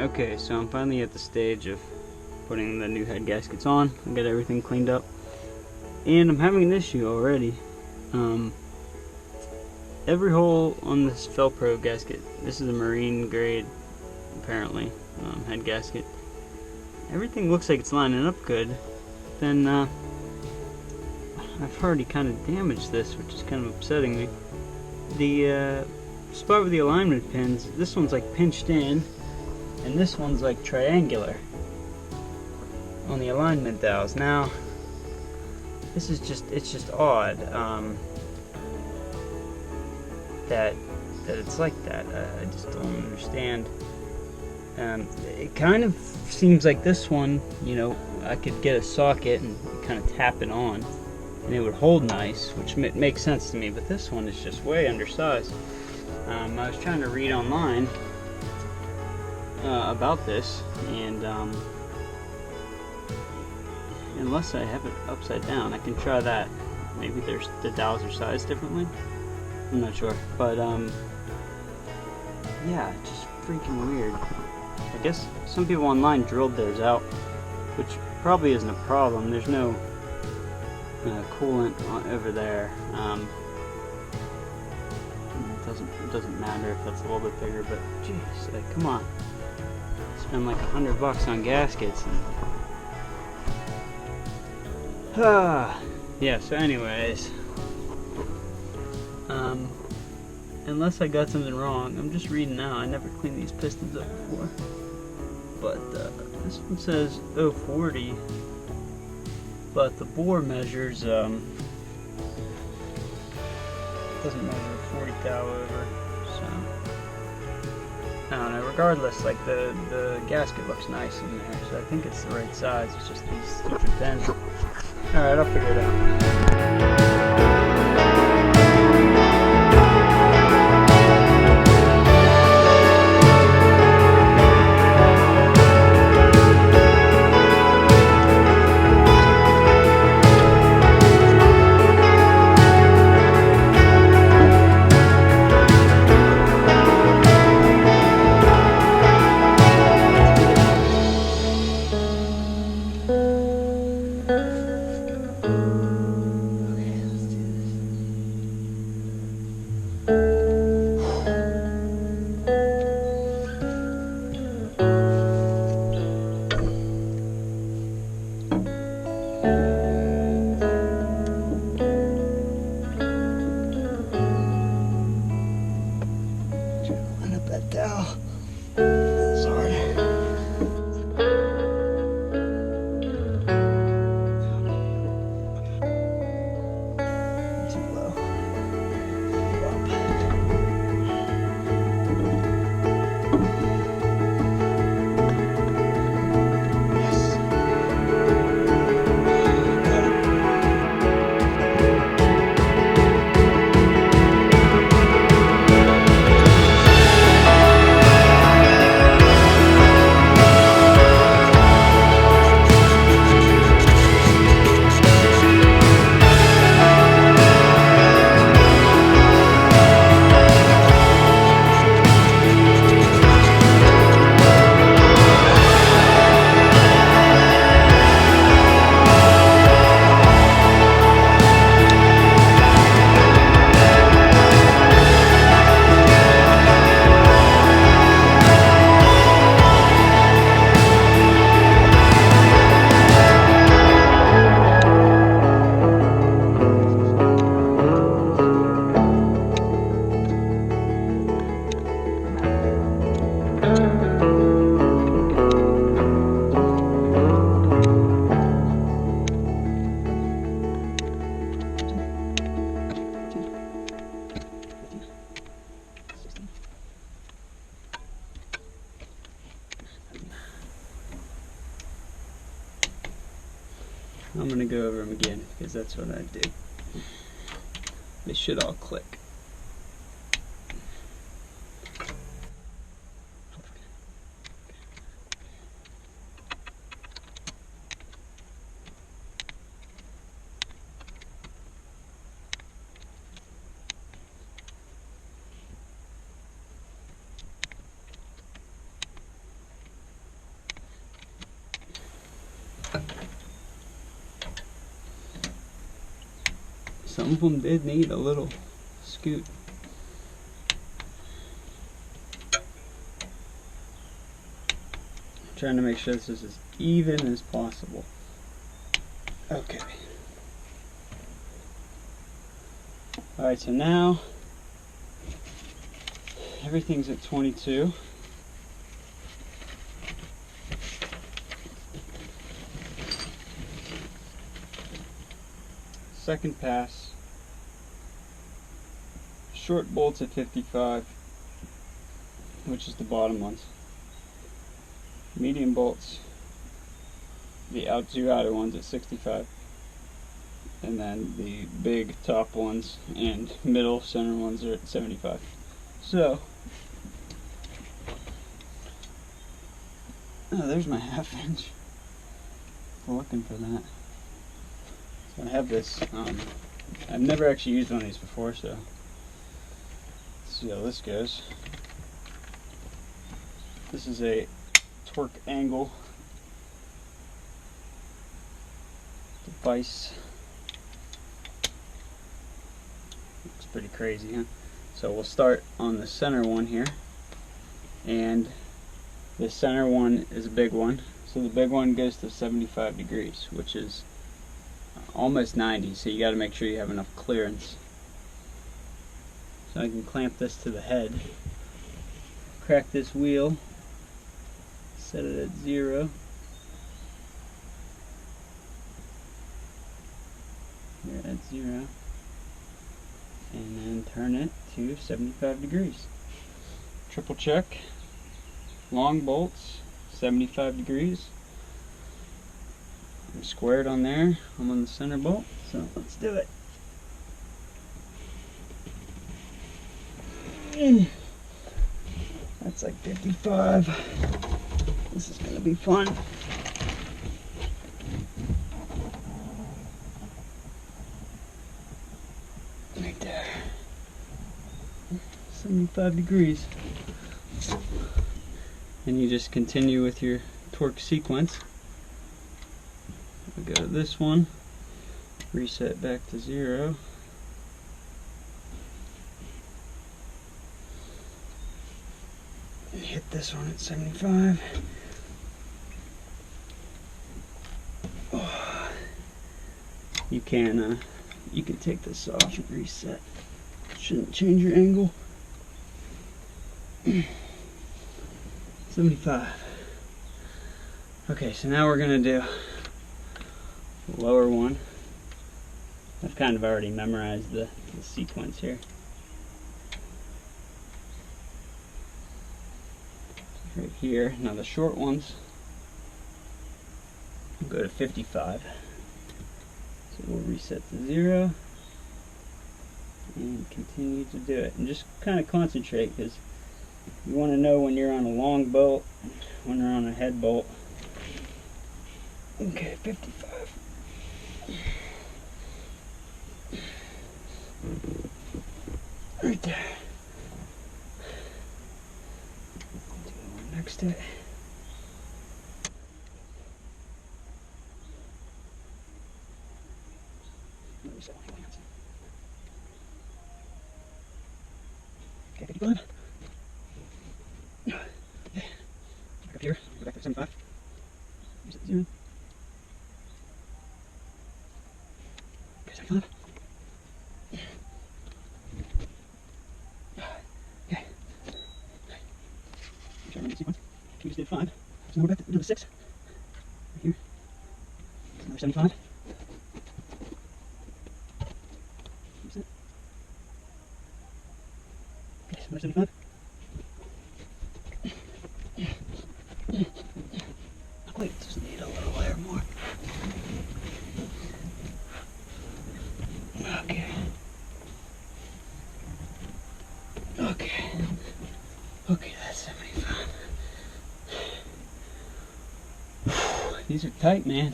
Okay, so I'm finally at the stage of putting the new head gaskets on. I got everything cleaned up, and I'm having an issue already. Every hole on this Velcro gasket, this is a marine grade, apparently, head gasket. Everything looks like it's lining up good. Then I've already kind of damaged this, which is kind of upsetting me. The spot with the alignment pins, this one's like pinched in, and this one's like triangular on the alignment dowels. Now, this is it's just odd that it's like that. I just don't understand. It kind of seems like this one, you know, I could get a socket and kind of tap it on, and it would hold nice, which makes sense to me. But this one is just way undersized. I was trying to read online about this, and unless I have it upside down, I can try that. Maybe the dowels are sized differently. I'm not sure, but yeah, just freaking weird. I guess some people online drilled theirs out, which probably isn't a problem. There's no coolant over there. It doesn't matter if that's a little bit bigger, but jeez, like, come on. Spend like $100 on gaskets and yeah, so anyways, unless I got something wrong, I'm just reading now. I never cleaned these pistons up before, but this one says 040, but the bore measures doesn't measure 40 thou over, so I don't know. Regardless, like the gasket looks nice in there, so I think it's the right size. It's just these stupid pins. Alright, I'll figure it out. I'm gonna go over them again because that's what I do. They should all click. some of them did need a little scoot. I'm trying to make sure this is as even as possible. Okay. Alright, so now everything's at 22. Second pass. Short bolts at 55, which is the bottom ones. Medium bolts, the two outer ones at 65. And then the big top ones and middle center ones are at 75. So, oh, there's my 1/2 inch. Looking for that. So I have this. I've never actually used one of these before, so let's see how this goes. This is a torque angle device. Looks pretty crazy, huh? So we'll start on the center one here, and the center one is a big one. So the big one goes to 75 degrees, which is almost 90, so you got to make sure you have enough clearance. So I can clamp this to the head, crack this wheel, set it at 0. Here at 0. And then turn it to 75 degrees. Triple check. Long bolts, 75 degrees. I'm squared on there. I'm on the center bolt, so let's do it. That's like 55. This is gonna be fun. Right there. 75 degrees. And you just continue with your torque sequence. We go to this one, reset back to 0. And hit this one at 75. Oh. You can take this off and reset. Shouldn't change your angle. 75. Okay, so now we're gonna do the lower one. I've kind of already memorized the sequence here. Right here. Now the short ones will go to 55. So we'll reset to 0 and continue to do it. And just kind of concentrate, because you want to know when you're on a long bolt, when you're on a head bolt. Okay, 55. Right there. Do the one next to it. Okay, 55. Okay. Back up here. Go back to 75. Reset 0. Okay, 75. Okay. I'm trying to run the sequence. We just did 5. So now we're back to 6. Right here. Another 75. Reset. Okay, so another 75. Wait, just need a little layer more. Okay. Okay. Okay, that's 75. These are tight, man.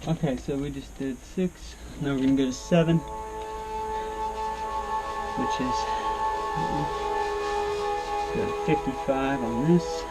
Okay, so we just did 6. Now we're gonna go to 7, which is go to 55 on this.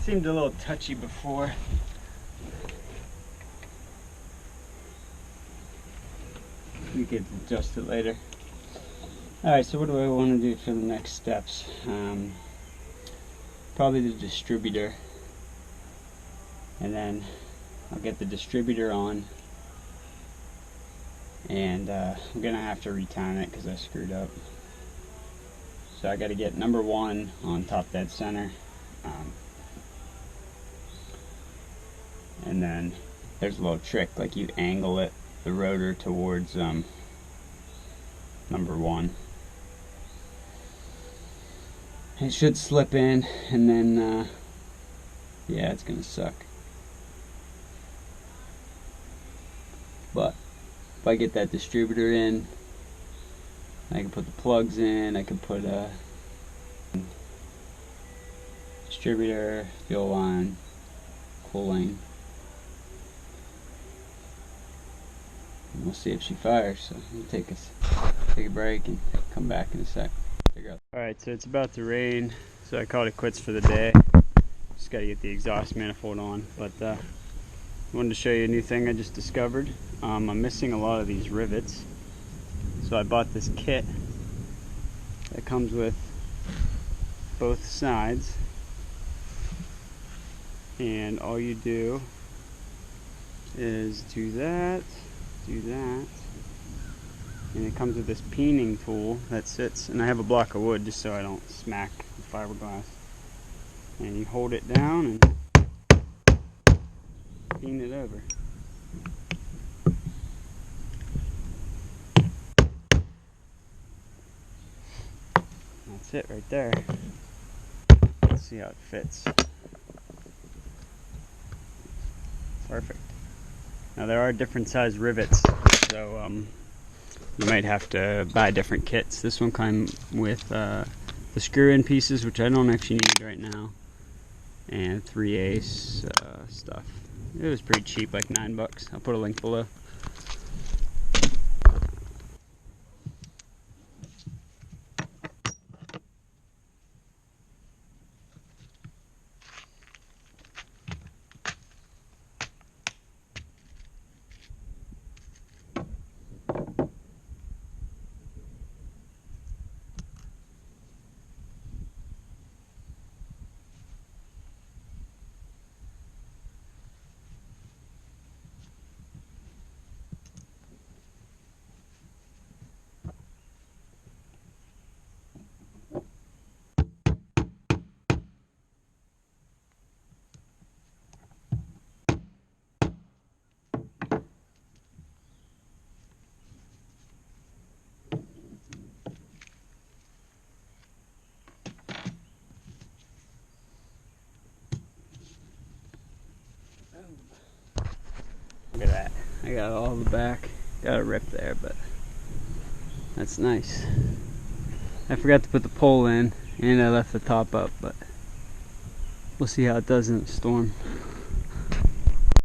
Seemed a little touchy before. We could adjust it later. Alright, so what do I want to do for the next steps? Probably the distributor. And then I'll get the distributor on. And I'm going to have to retime it because I screwed up. So I got to get number 1 on top dead center. And then there's a little trick, like you angle it, the rotor towards number 1. It should slip in, and then yeah, it's gonna suck. But if I get that distributor in, I can put the plugs in, I can put a distributor, fuel line, cooling. And we'll see if she fires. So we'll take a break and come back in a sec. Alright, so it's about to rain, so I called it quits for the day. Just got to get the exhaust manifold on. But I wanted to show you a new thing I just discovered. I'm missing a lot of these rivets, so I bought this kit that comes with both sides, and all you do is do that, and it comes with this peening tool that sits, and I have a block of wood just so I don't smack the fiberglass, and you hold it down and peen it over. That's it right there. Let's see how it fits. Perfect. Now there are different size rivets, so you might have to buy different kits. This one came with the screw-in pieces, which I don't actually need right now, and 3/8 stuff. It was pretty cheap, like $9. I'll put a link below. Look at that. I got all the back. Got a rip there, but that's nice. I forgot to put the pole in, and I left the top up, but we'll see how it does in the storm.